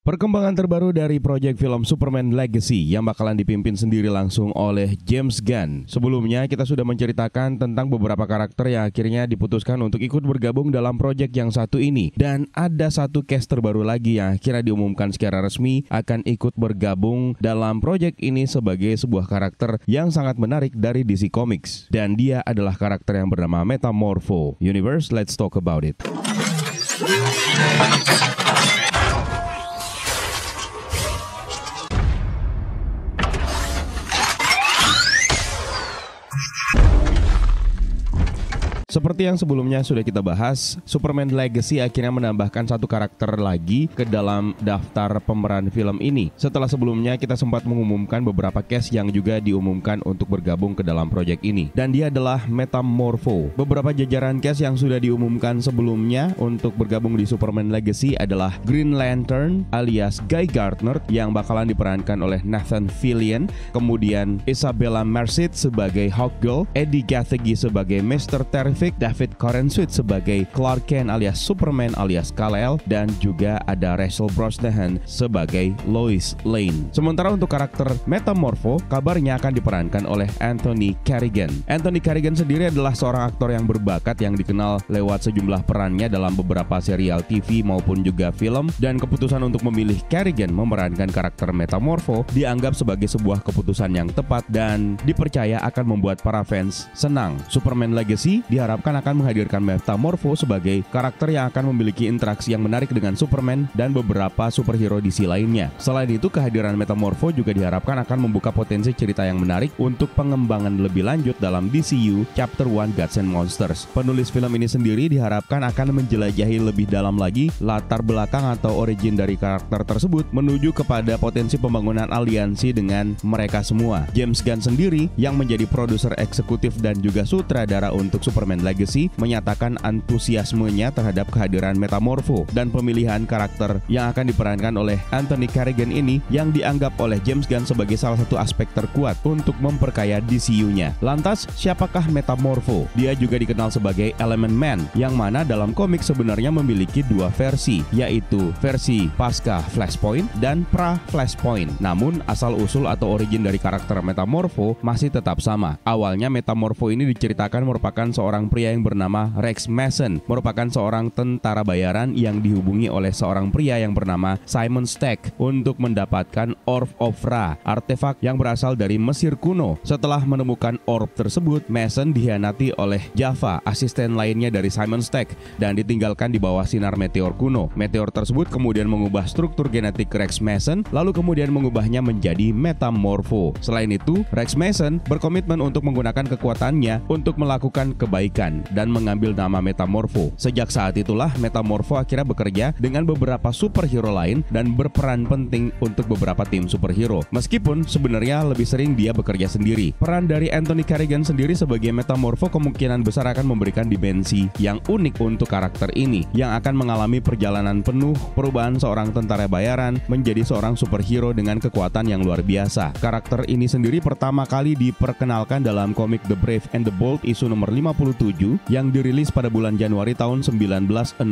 Perkembangan terbaru dari proyek film Superman Legacy yang bakalan dipimpin sendiri langsung oleh James Gunn. Sebelumnya kita sudah menceritakan tentang beberapa karakter yang akhirnya diputuskan untuk ikut bergabung dalam proyek yang satu ini. Dan ada satu cast terbaru lagi yang akhirnya diumumkan secara resmi akan ikut bergabung dalam proyek ini sebagai sebuah karakter yang sangat menarik dari DC Comics. Dan dia adalah karakter yang bernama Metamorpho. Universe, let's talk about it. Seperti yang sebelumnya sudah kita bahas, Superman Legacy akhirnya menambahkan satu karakter lagi ke dalam daftar pemeran film ini. Setelah sebelumnya kita sempat mengumumkan beberapa cast yang juga diumumkan untuk bergabung ke dalam proyek ini. Dan dia adalah Metamorpho. Beberapa jajaran cast yang sudah diumumkan sebelumnya untuk bergabung di Superman Legacy adalah Green Lantern alias Guy Gardner yang bakalan diperankan oleh Nathan Fillion, kemudian Isabella Merced sebagai Hawkgirl, Eddie Gathegi sebagai Mr. Terrific, David Corenswet sebagai Clark Kent alias Superman alias Kal-El, dan juga ada Rachel Brosnahan sebagai Lois Lane. Sementara untuk karakter Metamorpho, kabarnya akan diperankan oleh Anthony Carrigan. Anthony Carrigan sendiri adalah seorang aktor yang berbakat yang dikenal lewat sejumlah perannya dalam beberapa serial TV maupun juga film, dan keputusan untuk memilih Carrigan memerankan karakter Metamorpho dianggap sebagai sebuah keputusan yang tepat dan dipercaya akan membuat para fans senang. Superman Legacy diharapkan akan menghadirkan Metamorpho sebagai karakter yang akan memiliki interaksi yang menarik dengan Superman dan beberapa superhero DC lainnya. Selain itu, kehadiran Metamorpho juga diharapkan akan membuka potensi cerita yang menarik untuk pengembangan lebih lanjut dalam DCU Chapter 1 Gods and Monsters. Penulis film ini sendiri diharapkan akan menjelajahi lebih dalam lagi latar belakang atau origin dari karakter tersebut menuju kepada potensi pembangunan aliansi dengan mereka semua. James Gunn sendiri yang menjadi produser eksekutif dan juga sutradara untuk Superman Legacy menyatakan antusiasmenya terhadap kehadiran Metamorpho dan pemilihan karakter yang akan diperankan oleh Anthony Carrigan ini yang dianggap oleh James Gunn sebagai salah satu aspek terkuat untuk memperkaya DCU-nya. Lantas, siapakah Metamorpho? Dia juga dikenal sebagai Element Man, yang mana dalam komik sebenarnya memiliki dua versi, yaitu versi pasca Flashpoint dan pra-Flashpoint. Namun, asal-usul atau origin dari karakter Metamorpho masih tetap sama. Awalnya Metamorpho ini diceritakan merupakan seorang pria yang bernama Rex Mason, merupakan seorang tentara bayaran yang dihubungi oleh seorang pria yang bernama Simon Stack untuk mendapatkan Orb of Ra, artefak yang berasal dari Mesir kuno. Setelah menemukan orb tersebut, Mason dikhianati oleh Java, asisten lainnya dari Simon Stack, dan ditinggalkan di bawah sinar meteor kuno. Meteor tersebut kemudian mengubah struktur genetik Rex Mason, lalu kemudian mengubahnya menjadi Metamorpho. Selain itu, Rex Mason berkomitmen untuk menggunakan kekuatannya untuk melakukan kebaikan dan mengambil nama Metamorpho. Sejak saat itulah Metamorpho akhirnya bekerja dengan beberapa superhero lain dan berperan penting untuk beberapa tim superhero. Meskipun sebenarnya lebih sering dia bekerja sendiri. Peran dari Anthony Carrigan sendiri sebagai Metamorpho kemungkinan besar akan memberikan dimensi yang unik untuk karakter ini, yang akan mengalami perjalanan penuh perubahan seorang tentara bayaran menjadi seorang superhero dengan kekuatan yang luar biasa. Karakter ini sendiri pertama kali diperkenalkan dalam komik The Brave and the Bold isu nomor 57 yang dirilis pada bulan Januari tahun 1965.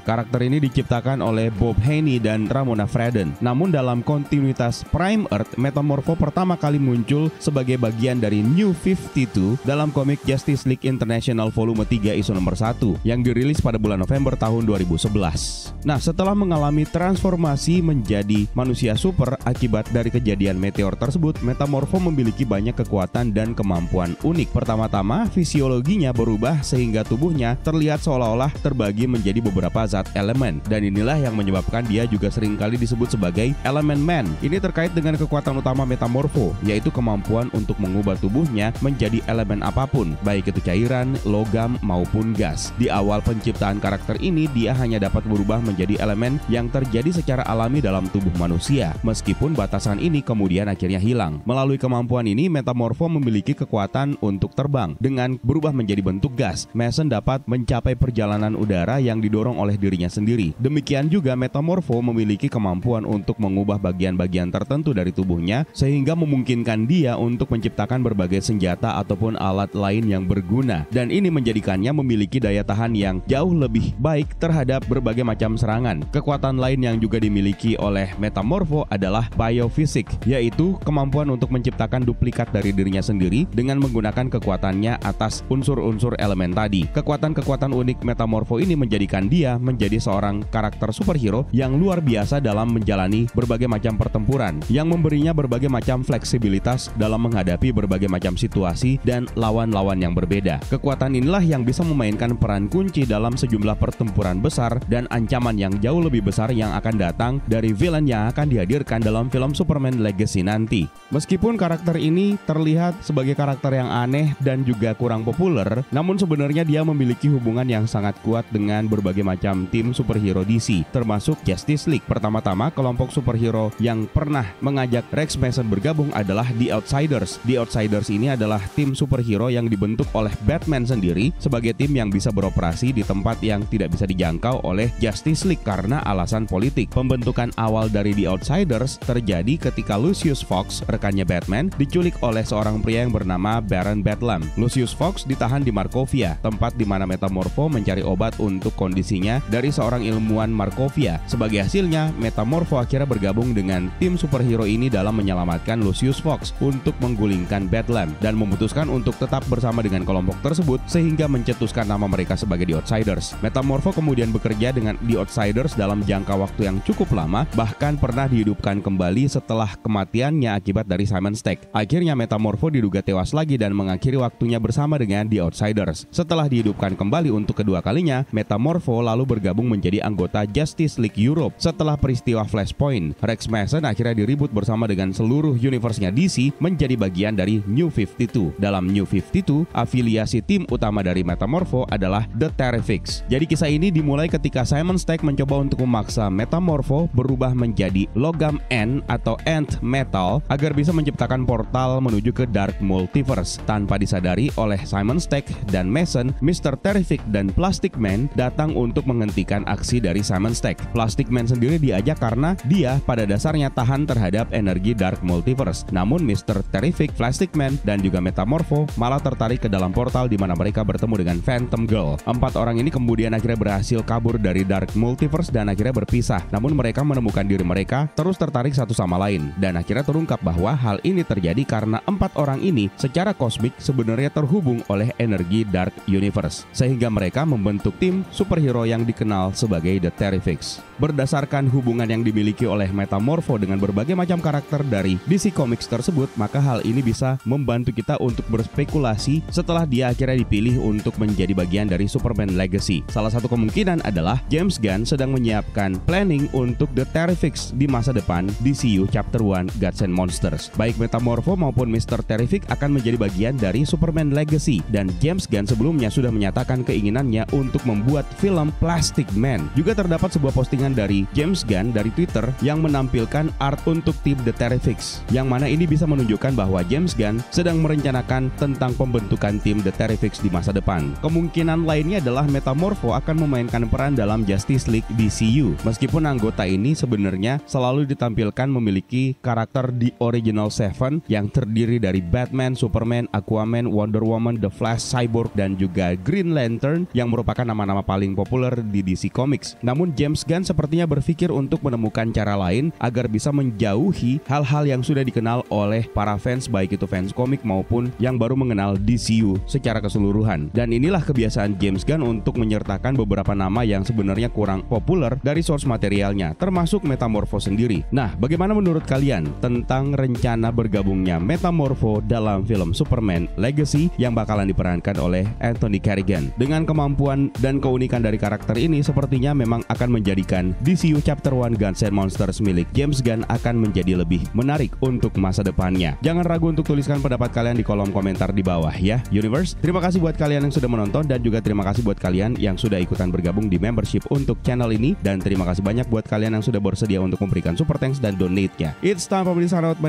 Karakter ini diciptakan oleh Bob Haney dan Ramona Fradon. Namun dalam kontinuitas Prime Earth, Metamorpho pertama kali muncul sebagai bagian dari New 52 dalam komik Justice League International Volume 3 isu nomor 1 yang dirilis pada bulan November tahun 2011. Nah, setelah mengalami transformasi menjadi manusia super akibat dari kejadian meteor tersebut, Metamorpho memiliki banyak kekuatan dan kemampuan unik. Pertama-tama, fisiologinya berubah sehingga tubuhnya terlihat seolah-olah terbagi menjadi beberapa zat elemen, dan inilah yang menyebabkan dia juga seringkali disebut sebagai Element Man. Ini terkait dengan kekuatan utama Metamorpho, yaitu kemampuan untuk mengubah tubuhnya menjadi elemen apapun, baik itu cairan, logam, maupun gas. Di awal penciptaan karakter ini, dia hanya dapat berubah menjadi elemen yang terjadi secara alami dalam tubuh manusia, meskipun batasan ini kemudian akhirnya hilang. Melalui kemampuan ini, Metamorpho memiliki kekuatan untuk terbang dengan berubah menjadi menjadi bentuk gas. Mason dapat mencapai perjalanan udara yang didorong oleh dirinya sendiri. Demikian juga Metamorpho memiliki kemampuan untuk mengubah bagian-bagian tertentu dari tubuhnya sehingga memungkinkan dia untuk menciptakan berbagai senjata ataupun alat lain yang berguna. Dan ini menjadikannya memiliki daya tahan yang jauh lebih baik terhadap berbagai macam serangan. Kekuatan lain yang juga dimiliki oleh Metamorpho adalah biofisik, yaitu kemampuan untuk menciptakan duplikat dari dirinya sendiri dengan menggunakan kekuatannya atas unsur-unsur elemen tadi. Kekuatan-kekuatan unik Metamorpho ini menjadikan dia menjadi seorang karakter superhero yang luar biasa dalam menjalani berbagai macam pertempuran, yang memberinya berbagai macam fleksibilitas dalam menghadapi berbagai macam situasi dan lawan-lawan yang berbeda. Kekuatan inilah yang bisa memainkan peran kunci dalam sejumlah pertempuran besar dan ancaman yang jauh lebih besar yang akan datang dari villain yang akan dihadirkan dalam film Superman Legacy nanti. Meskipun karakter ini terlihat sebagai karakter yang aneh dan juga kurang populer, namun sebenarnya dia memiliki hubungan yang sangat kuat dengan berbagai macam tim superhero DC, termasuk Justice League. Pertama-tama, kelompok superhero yang pernah mengajak Rex Mason bergabung adalah The Outsiders. The Outsiders ini adalah tim superhero yang dibentuk oleh Batman sendiri sebagai tim yang bisa beroperasi di tempat yang tidak bisa dijangkau oleh Justice League karena alasan politik. Pembentukan awal dari The Outsiders terjadi ketika Lucius Fox, rekannya Batman, diculik oleh seorang pria yang bernama Baron Bedlam. Lucius Fox ditahan di Markovia, tempat di mana Metamorpho mencari obat untuk kondisinya dari seorang ilmuwan Markovia. Sebagai hasilnya, Metamorpho akhirnya bergabung dengan tim superhero ini dalam menyelamatkan Lucius Fox untuk menggulingkan Bedlam dan memutuskan untuk tetap bersama dengan kelompok tersebut sehingga mencetuskan nama mereka sebagai The Outsiders. Metamorpho kemudian bekerja dengan The Outsiders dalam jangka waktu yang cukup lama, bahkan pernah dihidupkan kembali setelah kematiannya akibat dari Simon Stagg. Akhirnya Metamorpho diduga tewas lagi dan mengakhiri waktunya bersama dengan The Outsiders. Setelah dihidupkan kembali untuk kedua kalinya, Metamorpho lalu bergabung menjadi anggota Justice League Europe. Setelah peristiwa Flashpoint, Rex Mason akhirnya diribut bersama dengan seluruh universe-nya DC menjadi bagian dari New 52. Dalam New 52, afiliasi tim utama dari Metamorpho adalah The Terrifics. Jadi kisah ini dimulai ketika Simon Stagg mencoba untuk memaksa Metamorpho berubah menjadi logam N atau Ant Metal agar bisa menciptakan portal menuju ke Dark Multiverse. Tanpa disadari oleh Simon Stagg dan Mason, Mr. Terrific dan Plastic Man datang untuk menghentikan aksi dari Simon Stagg. Plastic Man sendiri diajak karena dia pada dasarnya tahan terhadap energi Dark Multiverse. Namun Mr. Terrific, Plastic Man, dan juga Metamorpho malah tertarik ke dalam portal di mana mereka bertemu dengan Phantom Girl. 4 orang ini kemudian akhirnya berhasil kabur dari Dark Multiverse dan akhirnya berpisah. Namun mereka menemukan diri mereka terus tertarik satu sama lain dan akhirnya terungkap bahwa hal ini terjadi karena 4 orang ini secara kosmik sebenarnya terhubung oleh energi Dark Universe sehingga mereka membentuk tim superhero yang dikenal sebagai The Terrifics. Berdasarkan hubungan yang dimiliki oleh Metamorpho dengan berbagai macam karakter dari DC Comics tersebut, maka hal ini bisa membantu kita untuk berspekulasi setelah dia akhirnya dipilih untuk menjadi bagian dari Superman Legacy. Salah satu kemungkinan adalah James Gunn sedang menyiapkan planning untuk The Terrifics di masa depan DCU Chapter 1 Gods and Monsters. Baik Metamorpho maupun Mr. Terrific akan menjadi bagian dari Superman Legacy dan James Gunn sebelumnya sudah menyatakan keinginannya untuk membuat film Plastic Man. Juga terdapat sebuah postingan dari James Gunn dari Twitter yang menampilkan art untuk tim The Terrifics, yang mana ini bisa menunjukkan bahwa James Gunn sedang merencanakan tentang pembentukan tim The Terrifics di masa depan. Kemungkinan lainnya adalah Metamorpho akan memainkan peran dalam Justice League DCU. Meskipun anggota ini sebenarnya selalu ditampilkan memiliki karakter The Original Seven yang terdiri dari Batman, Superman, Aquaman, Wonder Woman, The Flash, Cyborg, dan juga Green Lantern yang merupakan nama-nama paling populer di DC Comics. Namun James Gunn sepertinya berpikir untuk menemukan cara lain agar bisa menjauhi hal-hal yang sudah dikenal oleh para fans, baik itu fans komik maupun yang baru mengenal DCU secara keseluruhan. Dan inilah kebiasaan James Gunn untuk menyertakan beberapa nama yang sebenarnya kurang populer dari source materialnya, termasuk Metamorpho sendiri. Nah, bagaimana menurut kalian tentang rencana bergabungnya Metamorpho dalam film Superman Legacy yang bakalan diperankan oleh Anthony Carrigan? Dengan kemampuan dan keunikan dari karakter ini, sepertinya memang akan menjadikan DCU Chapter 1 Gods and Monsters milik James Gunn akan menjadi lebih menarik untuk masa depannya. Jangan ragu untuk tuliskan pendapat kalian di kolom komentar di bawah ya, Universe. Terima kasih buat kalian yang sudah menonton dan juga terima kasih buat kalian yang sudah ikutan bergabung di membership untuk channel ini, dan terima kasih banyak buat kalian yang sudah bersedia untuk memberikan super thanks dan donate-nya. It's time for me to sign out.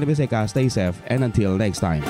Stay safe and until next time.